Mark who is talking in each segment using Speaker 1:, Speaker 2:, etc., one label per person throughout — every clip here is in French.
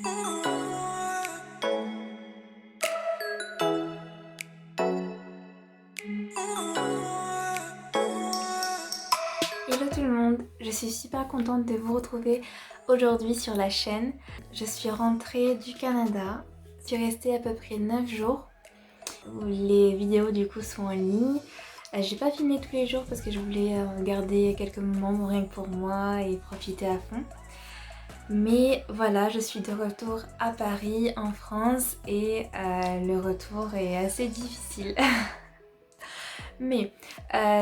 Speaker 1: Hello tout le monde, je suis super contente de vous retrouver aujourd'hui sur la chaîne. Je suis rentrée du Canada, je suis restée à peu près 9 jours où les vidéos du coup sont en ligne. J'ai pas filmé tous les jours parce que je voulais garder quelques moments rien que pour moi et profiter à fond. Mais voilà, je suis de retour à Paris en France et le retour est assez difficile. Mais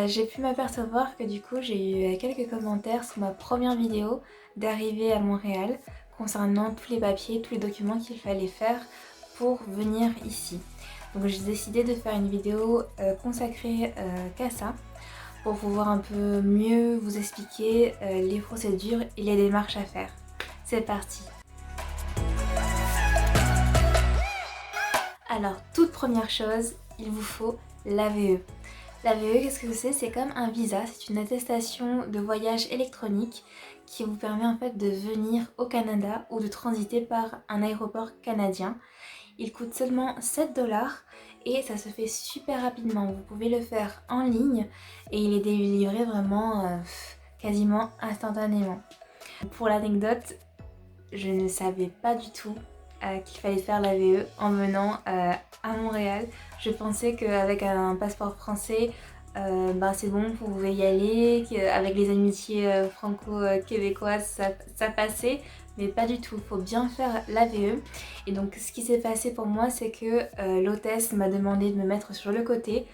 Speaker 1: j'ai pu m'apercevoir que du coup j'ai eu quelques commentaires sur ma première vidéo d'arrivée à Montréal concernant tous les papiers, tous les documents qu'il fallait faire pour venir ici. Donc j'ai décidé de faire une vidéo consacrée qu'à ça pour pouvoir un peu mieux vous expliquer les procédures et les démarches à faire. C'est parti! Alors toute première chose, il vous faut l'AVE. L'AVE, qu'est-ce que c'est? C'est comme un visa, c'est une attestation de voyage électronique qui vous permet en fait de venir au Canada ou de transiter par un aéroport canadien. Il coûte seulement 7 $ et ça se fait super rapidement. Vous pouvez le faire en ligne et il est délivré vraiment quasiment instantanément. Pour l'anecdote, je ne savais pas du tout qu'il fallait faire l'AVE en venant à Montréal. Je pensais qu'avec un passeport français, c'est bon, vous pouvez y aller, qu'avec les amitiés franco-québécoises, ça passait, mais pas du tout. Il faut bien faire l'AVE. Et donc, ce qui s'est passé pour moi, c'est que l'hôtesse m'a demandé de me mettre sur le côté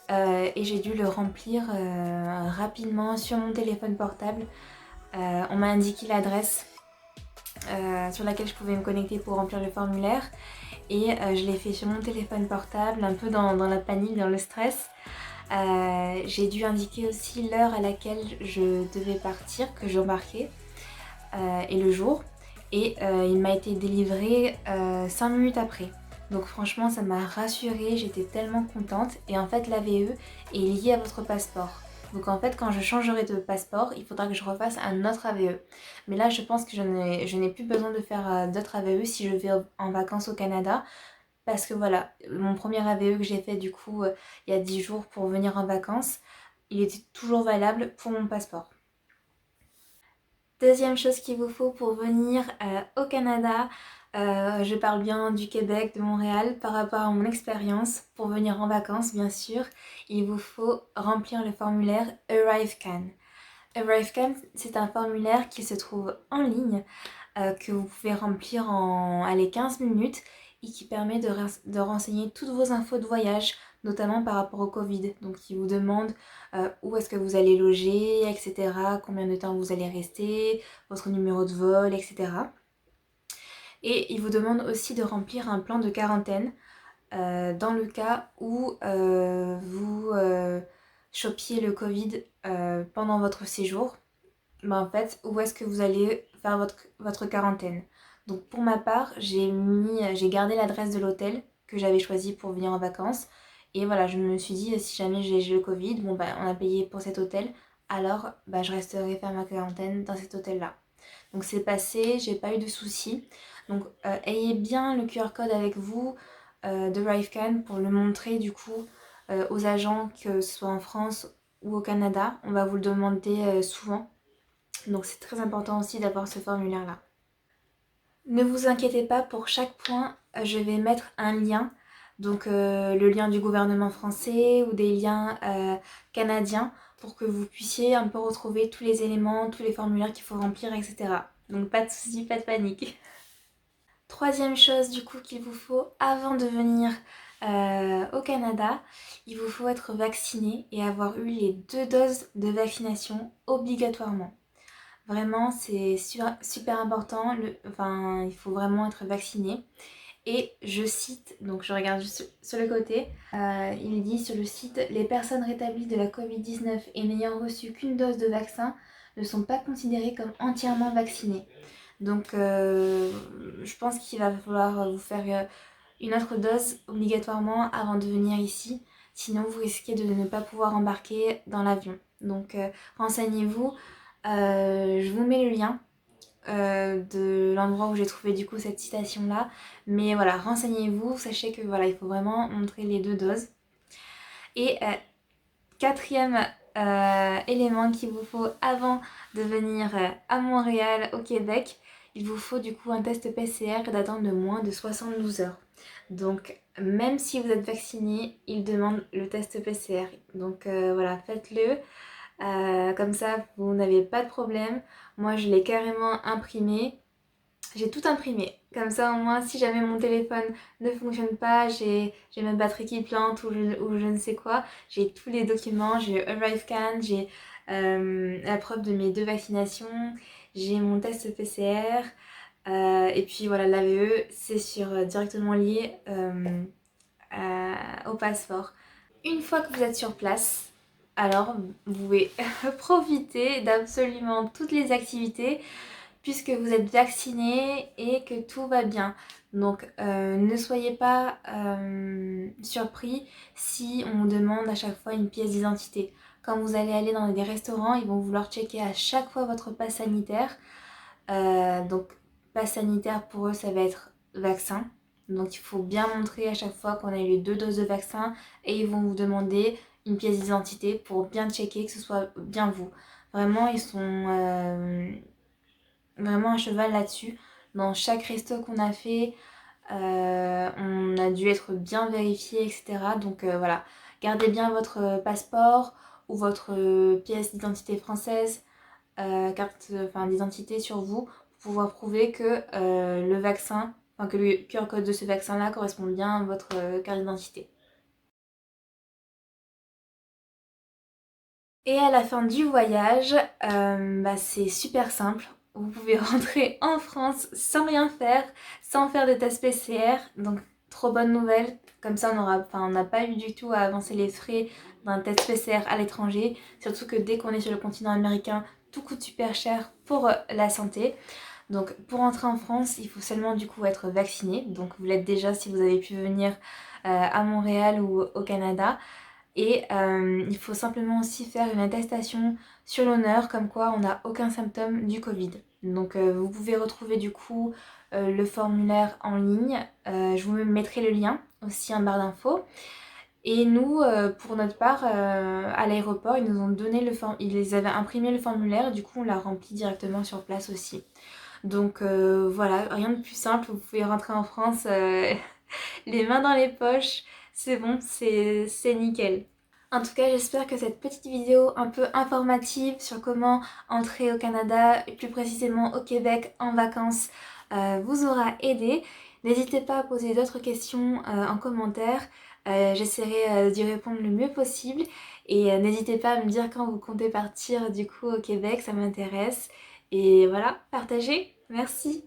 Speaker 1: et j'ai dû le remplir rapidement sur mon téléphone portable. On m'a indiqué l'adresse sur laquelle je pouvais me connecter pour remplir le formulaire et je l'ai fait sur mon téléphone portable, un peu dans la panique, dans le stress. J'ai dû indiquer aussi l'heure à laquelle je devais partir, que j'embarquais et le jour, et il m'a été délivré 5 minutes après. Donc franchement ça m'a rassurée, j'étais tellement contente. Et en fait l'AVE est liée à votre passeport. Donc en fait quand je changerai de passeport, il faudra que je refasse un autre AVE. Mais là je pense que je n'ai plus besoin de faire d'autres AVE si je vais en vacances au Canada. Parce que voilà, mon premier AVE que j'ai fait du coup il y a 10 jours pour venir en vacances, il était toujours valable pour mon passeport. Deuxième chose qu'il vous faut pour venir au Canada, je parle bien du Québec, de Montréal, par rapport à mon expérience, pour venir en vacances bien sûr, il vous faut remplir le formulaire ArriveCan. ArriveCan, c'est un formulaire qui se trouve en ligne, que vous pouvez remplir en 15 minutes et qui permet de renseigner toutes vos infos de voyage, notamment par rapport au Covid. Donc il vous demande où est-ce que vous allez loger, etc., combien de temps vous allez rester, votre numéro de vol, etc. Et il vous demande aussi de remplir un plan de quarantaine dans le cas où vous chopiez le Covid pendant votre séjour. En fait, où est-ce que vous allez faire votre quarantaine. Donc pour ma part, j'ai gardé l'adresse de l'hôtel que j'avais choisi pour venir en vacances. Et voilà, je me suis dit, si jamais j'ai le Covid, on a payé pour cet hôtel, alors je resterai faire ma quarantaine dans cet hôtel-là. Donc c'est passé, j'ai pas eu de soucis. Donc ayez bien le QR code avec vous de ArriveCan pour le montrer du coup aux agents, que ce soit en France ou au Canada. On va vous le demander souvent. Donc c'est très important aussi d'avoir ce formulaire là. Ne vous inquiétez pas, pour chaque point je vais mettre un lien. Donc le lien du gouvernement français ou des liens canadiens pour que vous puissiez un peu retrouver tous les éléments, tous les formulaires qu'il faut remplir, etc. Donc pas de soucis, pas de panique. Troisième chose du coup qu'il vous faut avant de venir au Canada, il vous faut être vacciné et avoir eu les 2 doses de vaccination obligatoirement. Vraiment, c'est super important, il faut vraiment être vacciné. Et je cite, donc je regarde juste sur le côté, il dit sur le site: les personnes rétablies de la Covid-19 et n'ayant reçu qu'une dose de vaccin ne sont pas considérées comme entièrement vaccinées. Donc je pense qu'il va falloir vous faire une autre dose obligatoirement avant de venir ici. Sinon vous risquez de ne pas pouvoir embarquer dans l'avion. Donc renseignez-vous. Je vous mets le lien de l'endroit où j'ai trouvé du coup cette citation là, mais voilà, renseignez-vous, sachez que voilà, il faut vraiment montrer les 2 doses. Et quatrième élément qu'il vous faut avant de venir à Montréal, au Québec, il vous faut du coup un test PCR datant de moins de 72 heures. Donc même si vous êtes vacciné, il demande le test PCR. Donc voilà, faites-le. Comme ça, vous n'avez pas de problème. Moi, je l'ai carrément imprimé. J'ai tout imprimé. Comme ça, au moins, si jamais mon téléphone ne fonctionne pas, j'ai ma batterie qui plante ou je ne sais quoi, j'ai tous les documents, j'ai ArriveCan, j'ai la preuve de mes 2 vaccinations, j'ai mon test PCR, et puis voilà, l'AVE, c'est directement lié au passeport. Une fois que vous êtes sur place, alors vous pouvez profiter d'absolument toutes les activités puisque vous êtes vacciné et que tout va bien. Donc ne soyez pas surpris si on vous demande à chaque fois une pièce d'identité. Quand vous allez aller dans des restaurants, ils vont vouloir checker à chaque fois votre passe sanitaire. Donc passe sanitaire pour eux, ça va être vaccin. Donc il faut bien montrer à chaque fois qu'on a eu les 2 doses de vaccin et ils vont vous demander une pièce d'identité pour bien checker que ce soit bien vous. Vraiment, ils sont vraiment à cheval là-dessus. Dans chaque resto qu'on a fait, on a dû être bien vérifié, etc. Donc voilà, gardez bien votre passeport ou votre pièce d'identité française, carte d'identité sur vous pour pouvoir prouver que le vaccin, enfin que le QR code de ce vaccin-là correspond bien à votre carte d'identité. Et à la fin du voyage, c'est super simple. Vous pouvez rentrer en France sans rien faire, sans faire de test PCR. Donc trop bonne nouvelle. Comme ça, on n'a pas eu du tout à avancer les frais d'un test PCR à l'étranger. Surtout que dès qu'on est sur le continent américain, tout coûte super cher pour la santé. Donc pour rentrer en France, il faut seulement du coup être vacciné. Donc vous l'êtes déjà si vous avez pu venir à Montréal ou au Canada. Et il faut simplement aussi faire une attestation sur l'honneur comme quoi on n'a aucun symptôme du Covid. Donc vous pouvez retrouver du coup le formulaire en ligne. Je vous mettrai le lien aussi en barre d'infos. Et nous, pour notre part, à l'aéroport, ils nous ont donné ils avaient imprimé le formulaire, du coup on l'a rempli directement sur place aussi. Donc voilà, rien de plus simple, vous pouvez rentrer en France les mains dans les poches, c'est bon, c'est nickel. En tout cas, j'espère que cette petite vidéo un peu informative sur comment entrer au Canada et plus précisément au Québec en vacances vous aura aidé. N'hésitez pas à poser d'autres questions en commentaire. J'essaierai d'y répondre le mieux possible. Et n'hésitez pas à me dire quand vous comptez partir du coup au Québec, ça m'intéresse. Et voilà, partagez. Merci.